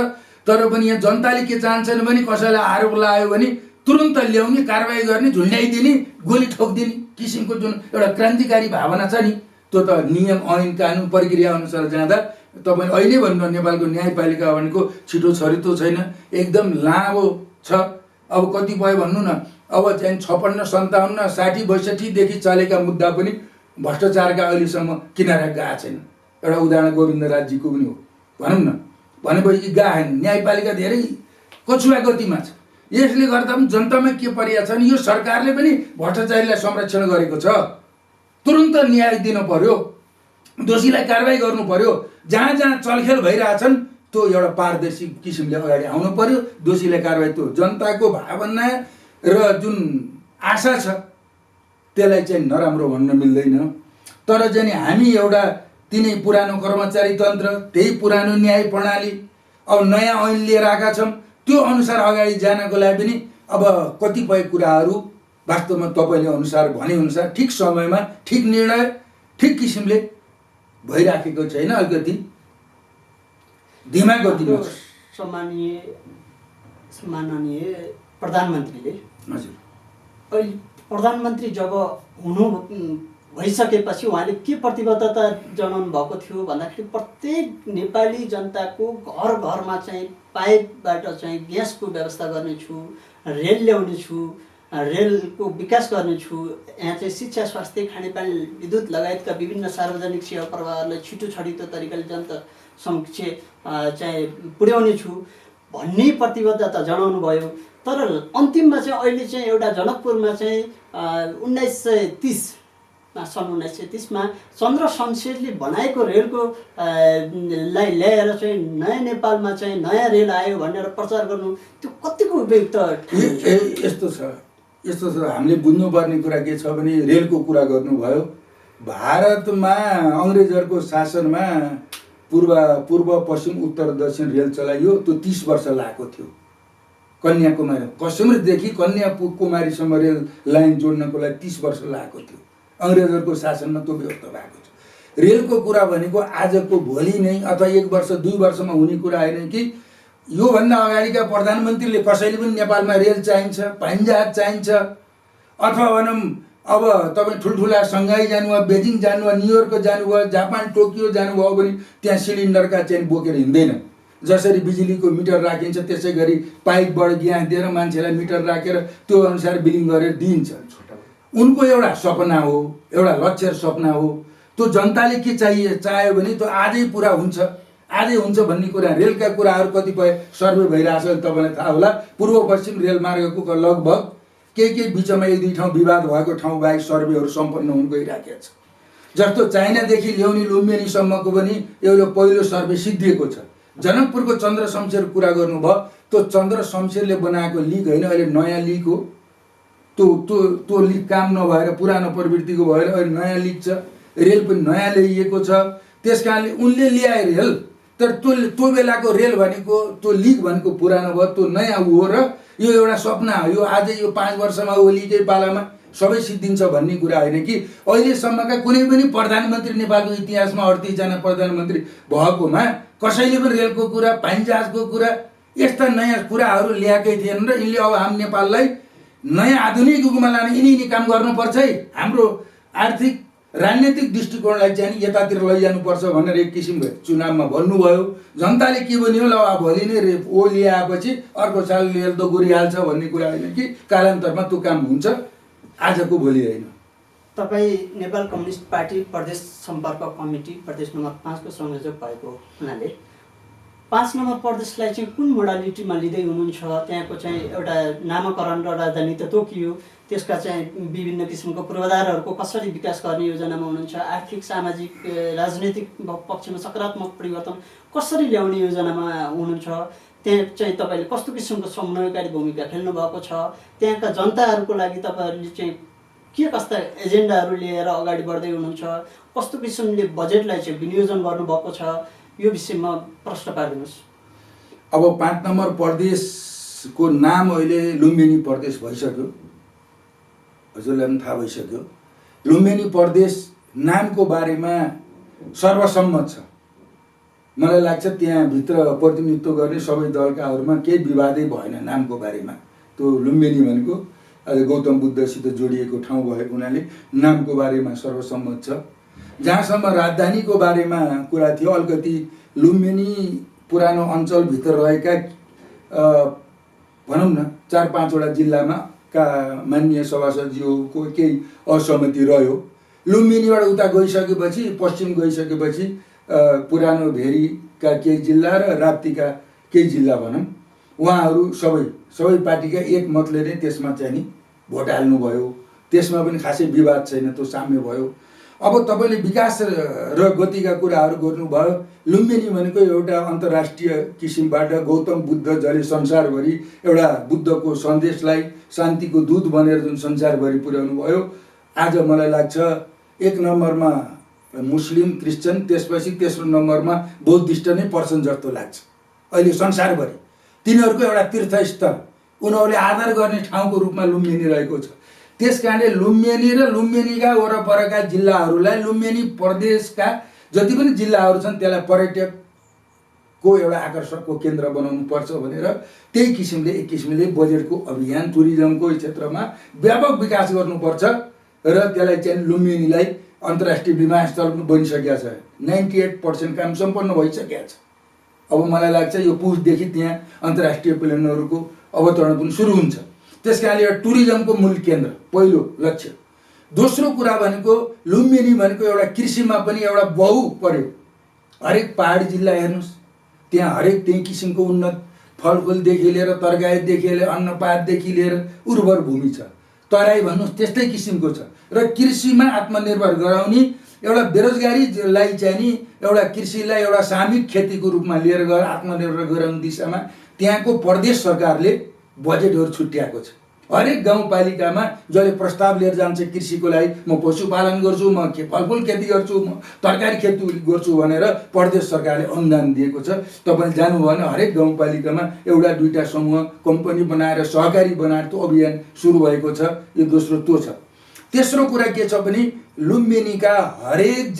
तर पनि यहाँ जनताले के चाहन्छन् भने कसैलाई आरोप लगायो भने तुरुन्त ल्याउने, कारबाही गर्ने, झुन्ड्याइदिने, गोली ठोकिदिने किसिमको जुन एउटा क्रान्तिकारी भावना छ नि, त्यो त नियम ऐन कानुन प्रक्रिया अनुसार जाँदा तपाईँले अहिले भन्नु नेपालको न्यायपालिका भनेको छिटो छरितो छैन, एकदम लामो छ। अब कतिपय भन्नु न, अब चाहिँ 56, 57, 60, 62देखि चलेका मुद्दा पनि भ्रष्टाचारका अहिलेसम्म किनारा गएको छैन। एउटा उदाहरण गोविन्दराजजीको पनि हो भनौँ न। भनेपछि गएन, न्यायपालिका धेरै कछुवा गतिमा छ। यसले गर्दा पनि जनतामा के परिया छ भने यो सरकारले पनि भ्रष्टाचारीलाई संरक्षण गरेको छ। तुरुन्त न्याय दिन पर्यो, दोषीलाई कारबाही गर्नु पर्यो। जहाँ चलखेल भइरहेछन् त्यो एउटा पारदर्शी किसिमले अगाडि आउनु पर्यो, दोषीलाई कारबाही। त्यो जनताको भावना र जुन आशा छ त्यसलाई चाहिँ नराम्रो भन्न मिल्दैन। तर चाहिँ हामी एउटा तिनै पुरानो कर्मचारी तन्त्र, त्यही पुरानो न्याय प्रणाली, अब नयाँ ऐन लिएर आएका छौँ। त्यो अनुसार अगाडि जानको लागि पनि अब कतिपय कुराहरू वास्तवमा तपाईँले अनुसार भनेअनुसार ठिक समयमा ठिक निर्णय ठिक किसिमले भइराखेको छैन, अलिकति धीमा गतिमा छ। सम्माननीय प्रधानमन्त्रीले हजुर अहिले प्रधानमन्त्री जब हुनु भइसकेपछि उहाँले के प्रतिबद्धता जनाउनु भएको थियो भन्दाखेरि प्रत्येक नेपाली जनताको घर घरमा चाहिँ पाइपबाट चाहिँ ग्यासको व्यवस्था गर्नेछु, रेल ल्याउनेछु, रेलको विकास गर्नेछु, यहाँ चाहिँ शिक्षा, स्वास्थ्य, खानेपानी, विद्युत लगायतका विभिन्न सार्वजनिक सेवा प्रवाहहरूलाई छिटो छरितो तरिकाले जनता समक्ष चाहिँ पुर्याउनेछु भन्ने प्रतिबद्धता जनाउनु भयो। तर अन्तिममा चाहिँ अहिले चाहिँ एउटा जनकपुरमा चाहिँ 1930मा सन् 1930मा चन्द्र शमशेरले बनाएको रेलको लाई ल्याएर चाहिँ नयाँ नेपालमा चाहिँ नयाँ रेल आयो भनेर प्रचार गर्नु त्यो कतिको उपयुक्त? यस्तो छ हामीले बुझ्नुपर्ने कुरा के छ भने रेलको कुरा गर्नुभयो। भारतमा अङ्ग्रेजहरूको शासनमा पूर्व पश्चिम उत्तर दक्षिण रेल चलाइयो। त्यो 30 वर्ष लागेको थियो। कन्याकुमारी, कश्मीरदेखि कन्याकुमारीसम्म रेल लाइन जोड्नको लागि 30 वर्ष लागेको थियो। अङ्ग्रेजहरूको शासनमा त्यो व्यवस्था भएको छ। रेलको कुरा भनेको आजको भोलि नै अथवा 1 वर्ष 2 वर्षमा हुने कुरा होइन कि योभन्दा अगाडिका प्रधानमन्त्रीले कसैले पनि नेपालमा रेल चाहिन्छ, पाइनजहाज चाहिन्छ अथवा भनौँ अब तपाईँ ठुल्ठुला सङ्घाई जानुभयो, बेजिङ जानुभयो, न्युयोर्क जानुभयो, जापान टोकियो जानुभयो भने त्यहाँ सिलिन्डरका चेन बोकेर हिँड्दैन। जसरी बिजुलीको मिटर राखिन्छ त्यसै गरी पाइपबाट ग्यास दिएर मान्छेलाई मिटर राखेर त्यो अनुसार बिलिङ गरेर दिइन्छ। उनको एउटा सपना हो, एउटा लक्ष्य सपना हो। त्यो जनताले के चाह्यो भने त्यो आजै पुरा हुन्छ, आजै हुन्छ भन्ने कुरा। रेलका कुराहरू कतिपय सर्वे भइरहेछ तपाईँलाई थाहा होला। पूर्व पश्चिम रेलमार्गको लगभग केही बिचमा 1-2 ठाउँ विवाद भएको ठाउँ बाहेक सर्वेहरू सम्पन्न हुन गइरहेको छ। जस्तो चाइनादेखि ल्याउने लुम्बिनीसम्मको पनि एउटा पहिलो सर्वे सिद्धिएको छ। जनकपुरको चन्द्र शमशेर कुरा गर्नुभयो, त्यो चन्द्र शमशेरले बनाएको लिक होइन, अहिले नयाँ लिक हो। त्यो लिक काम नभएर पुरानो प्रवृत्तिको भएर अहिले नयाँ लिक छ। रेल पनि नयाँ ल्याइएको छ। त्यस कारणले उनले ल्याए रेल, तर त्यो बेलाको रेल भनेको त्यो लिक भनेको पुरानो भयो, त्यो नयाँ हो। र यो एउटा सपना हो। यो आजै यो 5 वर्षमा ओलीकै पालामा सबै सिद्धिन्छ भन्ने कुरा होइन कि अहिलेसम्मका कुनै पनि प्रधानमन्त्री, नेपालको इतिहासमा 38 जना प्रधानमन्त्री भएकोमा कसैले पनि रेलको कुरा, पानीजहाजको कुरा, यस्ता नयाँ कुराहरू ल्याएकै थिएनन्। र यिनले अब हामी नेपाललाई नयाँ आधुनिक युगमा लाने यिनी काम गर्नुपर्छ है। हाम्रो आर्थिक राजनीतिक दृष्टिकोणलाई चाहिँ यतातिर लैजानुपर्छ भनेर एक किसिमको चुनावमा भन्नुभयो। जनताले के भन्यो, ल अब भोलि नै ओली आएपछि अर्को साल रेल त गुरिहाल्छ भन्ने कुरा होइन कि कालान्तरमा त्यो काम हुन्छ, आजको भोलि होइन। तपाईँ नेपाल कम्युनिस्ट पार्टी प्रदेश सम्पर्क कमिटी प्रदेश नम्बर 5 को संयोजक भएको हुनाले 5 नम्बर प्रदेशलाई चाहिँ कुन मोडालिटीमा लिँदै हुनुहुन्छ? त्यहाँको चाहिँ एउटा नामाकरण र राजधानी त तोकियो, त्यसका चाहिँ विभिन्न किसिमको पूर्वाधारहरूको कसरी विकास गर्ने योजनामा हुनुहुन्छ? आर्थिक, सामाजिक, राजनैतिक पक्षमा सकारात्मक परिवर्तन कसरी ल्याउने योजनामा हुनुहुन्छ? त्यहाँ चाहिँ तपाईँले कस्तो किसिमको समन्वयकारी भूमिका खेल्नु भएको छ? त्यहाँका जनताहरूको लागि तपाईँहरूले चाहिँ के कस्ता एजेन्डाहरू लिएर अगाडि बढ्दै हुनुहुन्छ? कस्तो किसिमले बजेटलाई चाहिँ विनियोजन गर्नुभएको छ? यो विषयमा प्रश्न पारिदिनुहोस्। अब 5 नम्बर प्रदेशको नाम अहिले लुम्बिनी प्रदेश भइसक्यो, हजुरलाई पनि थाहा भइसक्यो। लुम्बिनी प्रदेश नामको बारेमा सर्वसम्मत छ। मलाई लाग्छ त्यहाँभित्र प्रतिनिधित्व गर्ने सबै दलकाहरूमा केही विवादै भएन नामको बारेमा। त्यो लुम्बिनी भनेको अहिले गौतम बुद्धसित जोडिएको ठाउँ भएको हुनाले नामको बारेमा सर्वसम्मत छ। जहाँसम्म राजधानीको बारेमा कुरा थियो, अलिकति लुम्बिनी पुरानो अञ्चलभित्र रहेका भनौँ न 4-5 वटा जिल्लामा का माननीय सभासदज्यूको केही असहमति रह्यो। लुम्बिनीबाट उता गइसकेपछि, पश्चिम गइसकेपछि पुरानो भेरीका केही जिल्ला र राप्तीका केही जिल्ला भनौँ, उहाँहरू सबै पार्टीका एक मतले नै त्यसमा चाहिँ नि भोट हाल्नुभयो। त्यसमा पनि खासै विवाद छैन, त्यो साम्य भयो। अब तपाईँले विकास र गतिका कुराहरू गर्नुभयो। लुम्बिनी भनेको एउटा अन्तर्राष्ट्रिय किसिमबाट गौतम बुद्ध जसले संसारभरि एउटा बुद्धको सन्देशलाई शान्तिको दूत बनेर जुन संसारभरि पुर्याउनु भयो, आज मलाई लाग्छ 1 नम्बरमा मुस्लिम, क्रिस्चियन, त्यसपछि तेस्रो नम्बरमा बौद्धिस्ट नै पर्छन् जस्तो लाग्छ अहिले संसारभरि। तिनीहरूको एउटा तीर्थस्थल, उनीहरूले आदर गर्ने ठाउँको रूपमा लुम्बिनी रहेको छ। त्यस कारणले लुम्बिनी र लुम्बिनीका वरपरका जिल्लाहरूलाई, लुम्बिनी प्रदेशका जति पनि जिल्लाहरू छन् त्यसलाई पर्यटकको एउटा आकर्षकको केन्द्र बनाउनु पर्छ भनेर त्यही किसिमले एक किसिमले बजेटको अभियान टुरिज्मको क्षेत्रमा व्यापक विकास गर्नुपर्छ र त्यसलाई चाहिँ लुम्बिनीलाई अन्तर्राष्ट्रिय विमानस्थल पनि बनिसकेको छ। 98% काम सम्पन्न भइसकेको छ। अब मलाई लाग्छ यो पुसदेखि त्यहाँ अन्तर्राष्ट्रिय प्लेनहरूको अवतरण पनि सुरु हुन्छ। त्यस कारणले एउटा टुरिज्मको मूल केन्द्र पहिलो लक्ष्य। दोस्रो कुरा भनेको लुम्बिनी भनेको एउटा कृषिमा पनि एउटा बहु पर्यो। हरेक पहाडी जिल्ला हेर्नुहोस्, त्यहाँ हरेक त्यही किसिमको उन्नत फलफुलदेखि लिएर तरकारीदेखि लिएर अन्नपातदेखि लिएर उर्वर भूमि छ। तराई भन्नुहोस् त्यस्तै किसिमको छ। र कृषिमा आत्मनिर्भर गराउने एउटा बेरोजगारीलाई चाहिँ नि एउटा कृषिलाई एउटा सामूहिक खेतीको रूपमा लिएर गएर आत्मनिर्भर गराउने दिशामा त्यहाँको प्रदेश सरकारले बजेटहरू छुट्याएको छ। हरेक गाउँपालिकामा जसले प्रस्ताव लिएर जान्छ कृषिको लागि, म पशुपालन गर्छु, म फलफुल खेती गर्छु, म तरकारी खेती गर्छु भनेर प्रदेश सरकारले अनुदान दिएको छ। तपाईँले जानुभयो भने हरेक गाउँपालिकामा एउटा दुईटा समूह कम्पनी बनाएर सहकारी बनाएर त्यो अभियान सुरु भएको छ। यो दोस्रो त्यो छ। तेस्रो कुरा के छ भने लुम्बिनीका हरेक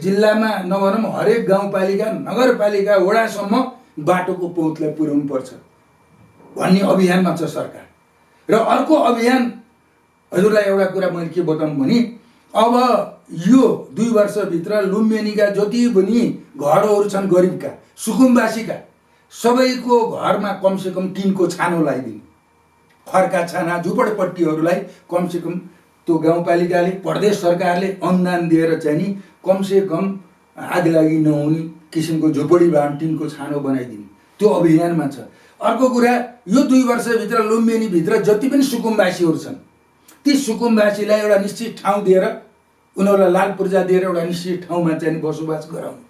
जिल्लामा नभनौँ हरेक गाउँपालिका, नगरपालिका, वडासम्म बाटोको पहुँचलाई पुर्याउनु पर्छ भन्ने अभियानमा छ सरकार। र अर्को अभियान हजुरलाई एउटा कुरा मैले के बताउँ भने अब यो 2 वर्षभित्र लुम्बिनीका जति पनि घरहरू छन् गरिबका सुकुम्बासीका सबैको घरमा कमसेकम टिनको छानो लगाइदिने, खरका छाना झुपडपट्टीहरूलाई कमसेकम त्यो गाउँपालिकाले प्रदेश सरकारले अनुदान दिएर चाहिँ नि कमसेकम आगलागी नहुने किसिमको झुपडी भए टिनको छानो बनाइदिने त्यो अभियानमा छ। अर्को कुरा यो 2 वर्षभित्र लुम्बिनीभित्र जति पनि सुकुम्बासीहरू छन् ती सुकुम्बासीलाई एउटा निश्चित ठाउँ दिएर उनीहरूलाई लाल पूर्जा दिएर एउटा निश्चित ठाउँमा चाहिँ बसोबास गराउनु।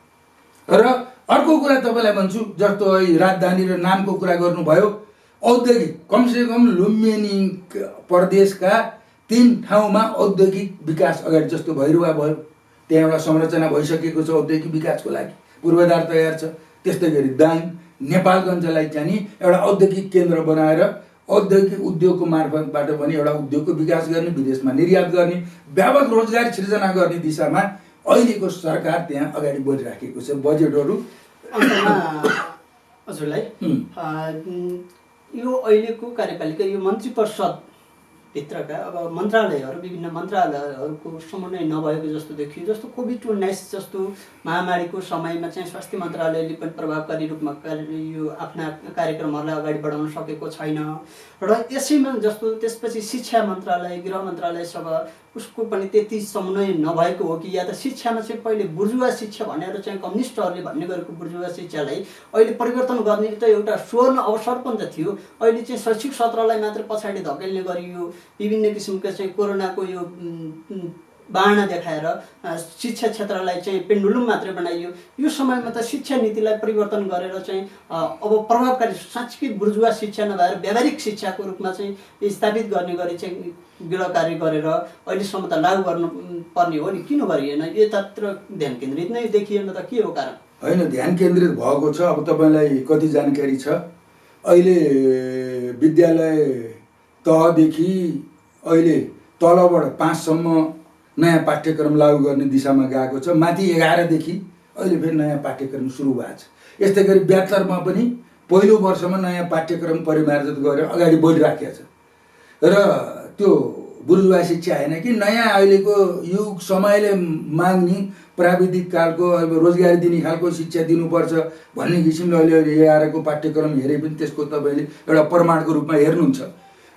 र अर्को कुरा तपाईँलाई भन्छु, जस्तो राजधानी र नामको कुरा गर्नुभयो, औद्योगिक कमसेकम लुम्बिनी प्रदेशका 3 ठाउँमा औद्योगिक विकास अगाडि, जस्तो भैरुवा भयो त्यहाँ एउटा संरचना भइसकेको छ औद्योगिक विकासको लागि, पूर्वाधार तयार छ। त्यस्तै गरी दाङ नेपालगञ्जलाई चाहिँ नि एउटा औद्योगिक केन्द्र बनाएर औद्योगिक उद्योगको मार्फतबाट पनि एउटा उद्योगको विकास गर्ने, विदेशमा निर्यात गर्ने, व्यापक रोजगारी सृजना गर्ने दिशामा अहिलेको सरकार त्यहाँ अगाडि बढिराखेको छ। बजेटहरू हजुरलाई यो अहिलेको कार्यपालिका यो मन्त्री परिषद भित्रका अब मन्त्रालयहरू विभिन्न मन्त्रालयहरूको समन्वय नभएको जस्तो देखियो। जस्तो कोभिड-19 जस्तो महामारीको समयमा चाहिँ स्वास्थ्य मन्त्रालयले पनि प्रभावकारी रूपमा यो आफ्ना कार्यक्रमहरूलाई अगाडि बढाउन सकेको छैन र यसैमा जस्तो त्यसपछि शिक्षा मन्त्रालय गृह मन्त्रालयसँग उसको पनि त्यति समन्वय नभएको हो कि या त शिक्षामा चाहिँ पहिले बुर्जुवा शिक्षा भनेर चाहिँ कम्युनिस्टहरूले भन्ने गरेको बुर्जुवा शिक्षालाई अहिले परिवर्तन गर्ने त एउटा स्वर्ण अवसर पनि त थियो। अहिले चाहिँ शैक्षिक सत्रलाई मात्र पछाडि धकेल्ने गरियो, विभिन्न किसिमका चाहिँ कोरोनाको यो बाहना देखाएर शिक्षा क्षेत्रलाई चाहिँ पेन्डुलुम मात्रै बनाइयो। यो समयमा त शिक्षा नीतिलाई परिवर्तन गरेर चाहिँ अब प्रभावकारी साँच्चै बुर्जुवा शिक्षा नभएर व्यावहारिक शिक्षाको रूपमा चाहिँ स्थापित गर्ने गरी चाहिँ गृह कार्य गरेर अहिलेसम्म त लागू गर्नु पर्ने हो नि, किन गरिएन? यतातिर ध्यान केन्द्रित नै देखिएन त के हो कारण? होइन, ध्यान केन्द्रित भएको छ। अब तपाईँलाई कति जानकारी छ, अहिले विद्यालय तहदेखि अहिले तलबाट 5 सम्म नयाँ पाठ्यक्रम लागू गर्ने दिशामा गएको छ। माथि 11 देखि अहिले फेरि नयाँ पाठ्यक्रम सुरु भएको छ। यस्तै गरी ब्याचलरमा पनि पहिलो वर्षमा नयाँ पाठ्यक्रम परिमार्जित गरेर अगाडि बढिराखेको छ। र त्यो बुर्जुवा शिक्षा होइन कि नयाँ अहिलेको युग समयले माग्ने प्राविधिक कालको अब रोजगारी दिने खालको शिक्षा दिनुपर्छ भन्ने किसिमले अहिले 11को पाठ्यक्रम हेरे पनि त्यसको तपाईँले एउटा प्रमाणको रूपमा हेर्नुहुन्छ।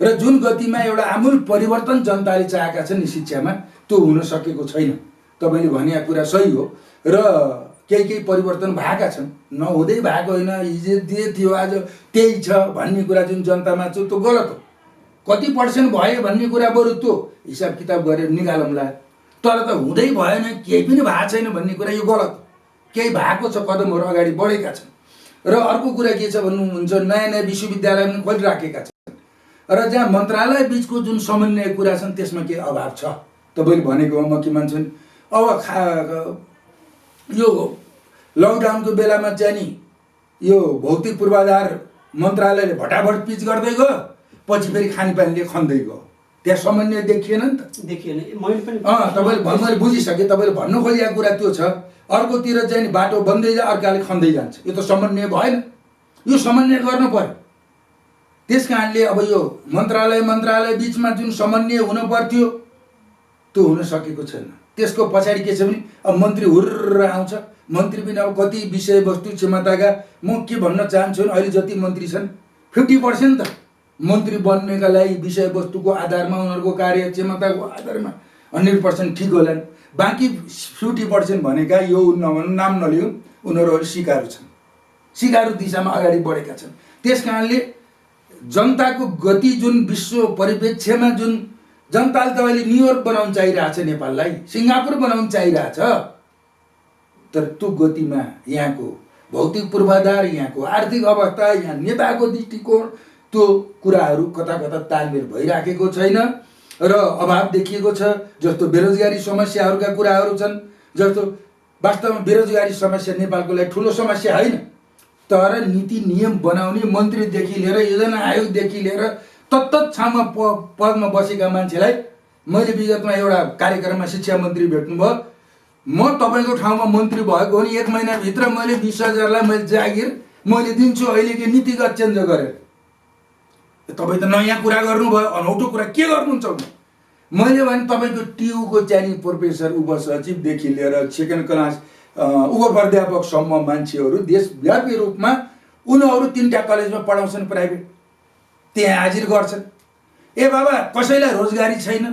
र जुन गतिमा एउटा आमूल परिवर्तन जनताले चाहेका छन् नि शिक्षामा, त्यो हुन सकेको छैन। तपाईँले भनेको कुरा सही हो र केही परिवर्तन भएका छन्, नहुँदै भएको होइन। हिजो जे थियो आज त्यही छ भन्ने कुरा जुन जनतामा छ त्यो गलत हो। कति % भयो भन्ने कुरा बरु त्यो हिसाब किताब गरेर निकालौँला, तर त हुँदै भएन, केही पनि भएको छैन भन्ने कुरा यो गलत हो। केही भएको छ, कदमहरू अगाडि बढेका छन्। र अर्को कुरा के छ भन्नुहुन्छ, नयाँ विश्वविद्यालय पनि खोलिराखेका छन् र जहाँ मन्त्रालय बिचको जुन समन्वय कुरा छन् त्यसमा के अभाव छ तपाईँले भनेको म के मान्छु। अब यो लकडाउनको बेलामा चाहिँ नि यो भौतिक पूर्वाधार मन्त्रालयले भटाभट पिच गर्दै गयो, पछि फेरि खानेपानीले खन्दै गयो, त्यहाँ समन्वय देखिएन नि त। देखिएन, मैले पनि तपाईँले मैले बुझिसकेँ। तपाईँले भन्नु खोजेको कुरा त्यो छ। अर्कोतिर चाहिँ नि बाटो बन्दै जा, अर्काले खन्दै जान्छ, यो त समन्वय भएन। यो समन्वय गर्नु पर्यो। त्यस कारणले अब यो मन्त्रालय बिचमा जुन समन्वय हुन पर्थ्यो त्यो हुन सकेको छैन। त्यसको पछाडि के छ भने अब मन्त्री हुर्र आउँछ। मन्त्री पनि अब कति विषयवस्तु क्षमताका, म के भन्न चाहन्छु भने अहिले जति मन्त्री छन् 50% त मन्त्री बन्नेका लागि विषयवस्तुको आधारमा उनीहरूको कार्य क्षमताको आधारमा 100% ठिक होलान्। बाँकी 50% भनेका यो नभनौँ, नाम नलिउँ, उनीहरू सिकारु छन्, सिकारु दिशामा अगाडि बढेका छन्। त्यस कारणले जनताको गति जुन विश्व परिप्रेक्ष्यमा जुन जनताले त अहिले न्युयोर्क बनाउन चाहिरहेछ, नेपाललाई सिङ्गापुर बनाउन चाहिरहेछ, तर त्यो गतिमा यहाँको भौतिक पूर्वाधार, यहाँको आर्थिक अवस्था, यहाँ नेताको दृष्टिकोण, त्यो कुराहरू कता कता तालमेल भइराखेको छैन र अभाव देखिएको छ। जस्तो बेरोजगारी समस्याहरूका कुराहरू छन्। जस्तो वास्तवमा बेरोजगारी समस्या नेपालको लागि ठुलो समस्या होइन, तर नीति नियम बनाउने मन्त्रीदेखि लिएर योजना आयोगदेखि लिएर तत्त ठाउँमा पदमा बसेका मान्छेलाई मैले विगतमा एउटा कार्यक्रममा शिक्षा मन्त्री भेट्नुभयो, म तपाईँको ठाउँमा मन्त्री भएको हो नि 1 महिनाभित्र मैले 20,000लाई मैले जागिर मैले दिन्छु अहिलेको नीतिगत चेन्ज गरेर। तपाईँ त नयाँ कुरा गर्नुभयो, अनौठो कुरा के गर्नुहुन्छ? मैले भने तपाईँको टियुको चाहिँ प्रोफेसर उपसचिवदेखि लिएर सेकेन्ड क्लास उपप्राध्यापकसम्म मान्छेहरू देशव्यापी रूपमा उनीहरू 3टा कलेजमा पढाउँछन् प्राइभेट, त्यहाँ हाजिर गर्छन्। ए बाबा कसैलाई रोजगारी छैन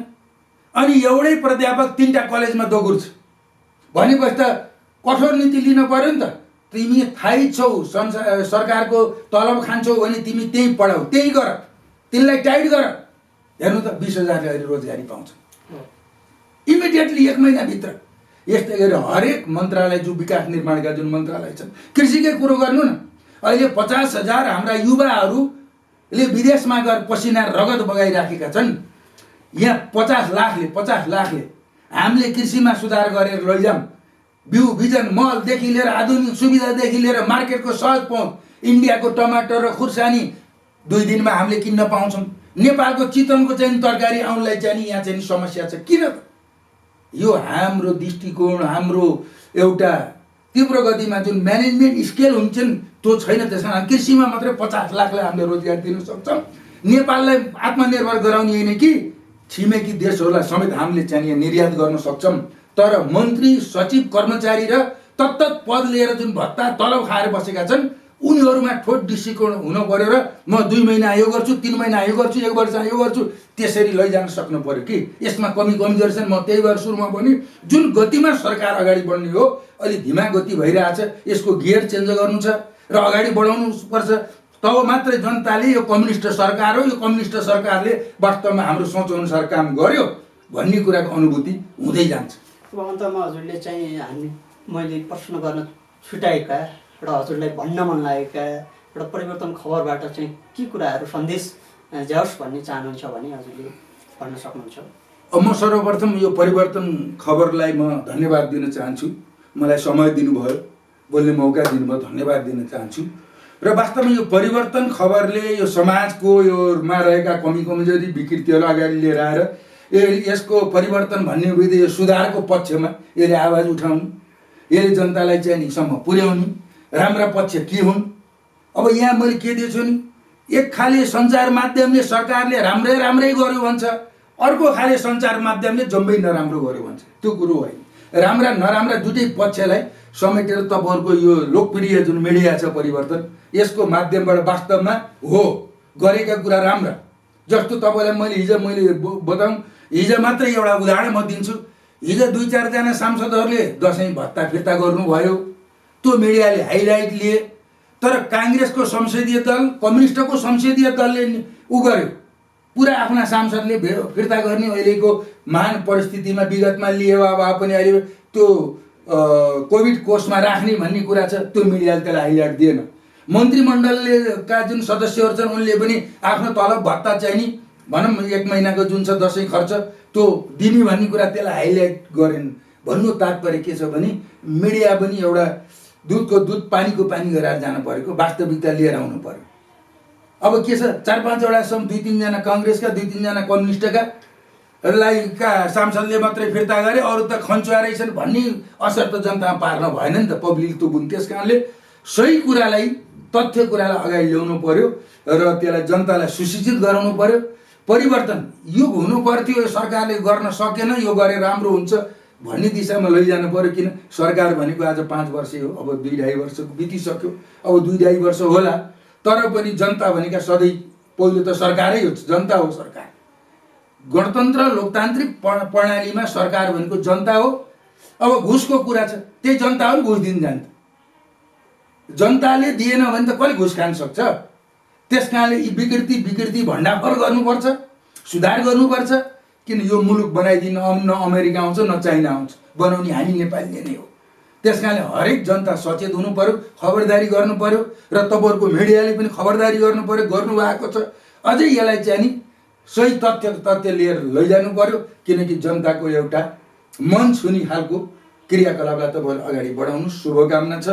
अनि एउटै प्राध्यापक 3टा कलेजमा दोगुर्छ भनेपछि त कठोर नीति लिन पर्यो नि त। तिमी थाहै छौ सरकारको तलब खान्छौ भने तिमी त्यही पढाऊ, त्यही गर, तिनलाई टाइट गर। हेर्नु त 20,000 अहिले रोजगारी पाउँछ इमिडिएटली 1 महिनाभित्र। यस्तै गरी हरेक मन्त्रालय जो विकास निर्माणका जुन मन्त्रालय छन्, कृषिकै कुरो गर्नु न, अहिले 50,000 हाम्रा युवाहरूले विदेशमा गएर पसिना रगत बगाइराखेका छन्। यहाँ 50 लाखले हामीले कृषिमा सुधार गरेर लैजाऊँ, बिउ बिजन मलदेखि लिएर आधुनिक सुविधादेखि लिएर मार्केटको सहज पहुँच, इन्डियाको टमाटर र खुर्सानी 2 दिनमा हामीले किन्न पाउँछौँ। नेपालको चितवनको चाहिँ तरकारी आउनलाई चाहिँ यहाँ चाहिँ समस्या छ। किन? यो हाम्रो दृष्टिकोण, हाम्रो एउटा तीव्र गतिमा जुन म्यानेजमेन्ट स्केल हुन्छन् त्यो छैन। त्यसमा कृषिमा मात्रै 50 लाखलाई हामीले रोजगार दिन सक्छौँ। नेपाललाई आत्मनिर्भर गराउने होइन कि छिमेकी देशहरूलाई समेत हामीले चाहिँ निर्यात गर्न सक्छौँ। तर मन्त्री, सचिव, कर्मचारी र तत्त पद लिएर जुन भत्ता तलब खाएर बसेका छन् उनीहरूमा ठोस दृष्टिकोण हुनु पर्यो र म 2 महिना यो गर्छु, 3 महिना यो गर्छु, 1 वर्ष यो गर्छु, त्यसरी लैजान सक्नु पर्यो कि यसमा कमजोरी छन्। म त्यही भएर सुरुमा पनि जुन गतिमा सरकार अगाडि बढ्ने हो अलि धिमा गति भइरहेछ, यसको गियर चेन्ज गर्नु छ र अगाडि बढाउनु पर्छ। तब मात्रै जनताले यो कम्युनिस्ट सरकार हो, यो कम्युनिस्ट सरकारले वास्तवमा हाम्रो सोच अनुसार काम गर्यो भन्ने कुराको अनुभूति हुँदै जान्छ। अब अन्तमा हजुरले चाहिँ मैले प्रश्न गर्न छुटाएका र हजुरलाई भन्न मन लागेका एउटा परिवर्तन खबरबाट चाहिँ के कुराहरू सन्देश जाओस् भन्ने चाहनुहुन्छ भने हजुरले भन्न सक्नुहुन्छ। म सर्वप्रथम यो परिवर्तन खबरलाई म धन्यवाद दिन चाहन्छु। मलाई समय दिनुभयो, बोल्ने मौका दिनुभयो, धन्यवाद दिन चाहन्छु। र वास्तवमा यो परिवर्तन खबरले यो समाजको योमा रहेका कमी कमजोरी विकृतिहरू अगाडि लिएर आएर यसको परिवर्तन भन्ने बित्तिकै यो सुधारको पक्षमा यसले आवाज उठाउनु, यसले जनतालाई चाहिँ निसम्म पुर्याउनु, राम्रा पक्ष के हुन्। अब यहाँ मैले के दिएछु नि, एक खाले सञ्चार माध्यमले सरकारले राम्रै गर्यो भन्छ, अर्को खाले सञ्चार माध्यमले जम्मै नराम्रो गर्यो भन्छ। त्यो कुरो होइन। राम्रा नराम्रा दुटै पक्षलाई समेटेर तपाईँहरूको यो लोकप्रिय जुन मिडिया छ परिवर्तन, यसको माध्यमबाट वास्तवमा हो गरेका कुरा राम्रा। जस्तो तपाईँलाई मैले बताऊँ, हिजो मात्रै एउटा उदाहरण म दिन्छु। हिजो 2-4 जना सांसदहरूले दसैँ भत्ता फिर्ता गर्नुभयो, त्यो मिडियाले हाइलाइट लिए। तर काङ्ग्रेसको संसदीय दल, कम्युनिस्टको संसदीय दलले गर्यो, पुरा आफ्ना सांसदले फिर्ता गर्ने अहिलेको महान परिस्थितिमा विगतमा लिए भए पनि अहिले त्यो कोभिड कोषमा राख्ने भन्ने कुरा छ, त्यो मिडियाले त्यसलाई हाइलाइट दिएन। मन्त्रीमण्डलले का जुन सदस्यहरू छन् उनले पनि आफ्नो तलब भत्ता चाहिँ नि भनौँ 1 महिनाको जुन छ दसैँ खर्च त्यो दिने भन्ने कुरा त्यसलाई हाइलाइट गरेन। भन्नु तात्पर्य के छ भने मिडिया पनि एउटा दुधको दुध पानीको पानी गरेर जानु परेको, वास्तविकता लिएर आउनु पर्यो। अब के छ, 4-5 वटा 2-3 जना काङ्ग्रेसका, 2-3 जना कम्युनिस्टका का सांसदले मात्रै फिर्ता गरे, अरू त खन्चुवा रहेछन् भन्ने असर त जनतामा पार्न भएन नि त, पब्लिक त बुन्। त्यस कारणले सही कुरालाई, तथ्य कुरालाई अगाडि ल्याउनु पर्यो र त्यसलाई जनतालाई सुसूचित गराउनु पर्यो। परिवर्तन यो हुनु पर्थ्यो, यो सरकारले गर्न सकेन, यो गरे राम्रो हुन्छ भन्ने दिशामा लैजानु पर्यो। किन सरकार भनेको आज 5 वर्षै हो, अब 2-2.5 वर्ष बितिसक्यो, अब 2-2.5 वर्ष होला। तर पनि जनता भनेका सधैँ पहिलो त सरकारै हो, जनता हो सरकार। गणतन्त्र लोकतान्त्रिक प्रणालीमा सरकार भनेको जनता हो। अब घुसको कुरा छ, त्यही जनताहरू घुस दिन जान्छ। जनताले दिएन भने त कसले घुस खान सक्छ? त्यस कारणले यी विकृति भण्डाफोर गर्नुपर्छ, सुधार गर्नुपर्छ। किन यो मुलुक बनाइदिन न अमेरिका आउँछ न चाइना आउँछ, बनाउने हामी नेपालीले नै हो। त्यस कारणले हरेक जनता सचेत हुनु पर्यो, खबरदारी गर्नु पर्यो र तपाईँहरूको मिडियाले पनि खबरदारी गर्नु पर्यो, गर्नुभएको छ। अझै यसलाई चाहिँ नि सही तथ्य लिएर लैजानु पर्यो, किनकि जनताको एउटा मन छुने खालको क्रियाकलापलाई तपाईँले अगाडि बढाउनु शुभकामना छ।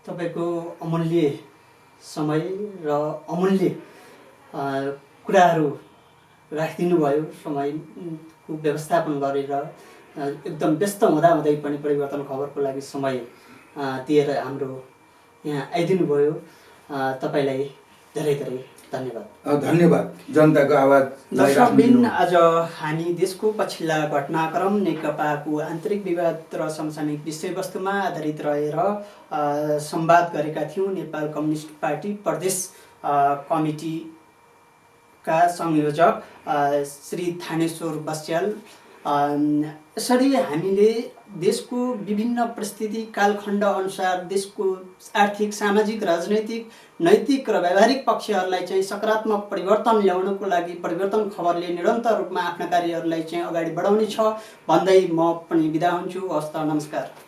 तपाईँको अमूल्य समय र अमूल्य कुराहरू राखिदिनु भयो, समयको व्यवस्थापन गरेर एकदम व्यस्त हुँदै पनि परिवर्तन खबरको लागि समय दिएर हाम्रो यहाँ आइदिनु भयो। तपाईँलाई धेरै धेरै धन्यवाद। धन्यवाद जनताको आवाज। दर्शकबिन, आज हामी देशको पछिल्ला घटनाक्रम, नेकपाको आन्तरिक विवाद र समसामयिक विषयवस्तुमा आधारित रहेर संवाद गरेका थियौँ नेपाल कम्युनिस्ट पार्टी प्रदेश कमिटीका संयोजक श्री थानेश्वर बस्याल। यसरी हामीले देशको विभिन्न परिस्थिति कालखण्ड अनुसार देशको आर्थिक, सामाजिक, राजनैतिक, नैतिक र व्यावहारिक पक्षहरूलाई चाहिँ सकारात्मक परिवर्तन ल्याउनको लागि परिवर्तन खबरले निरन्तर रूपमा आफ्ना कार्यहरूलाई चाहिँ अगाडि बढाउने छ भन्दै म पनि बिदा हुन्छु। हस्त, नमस्कार।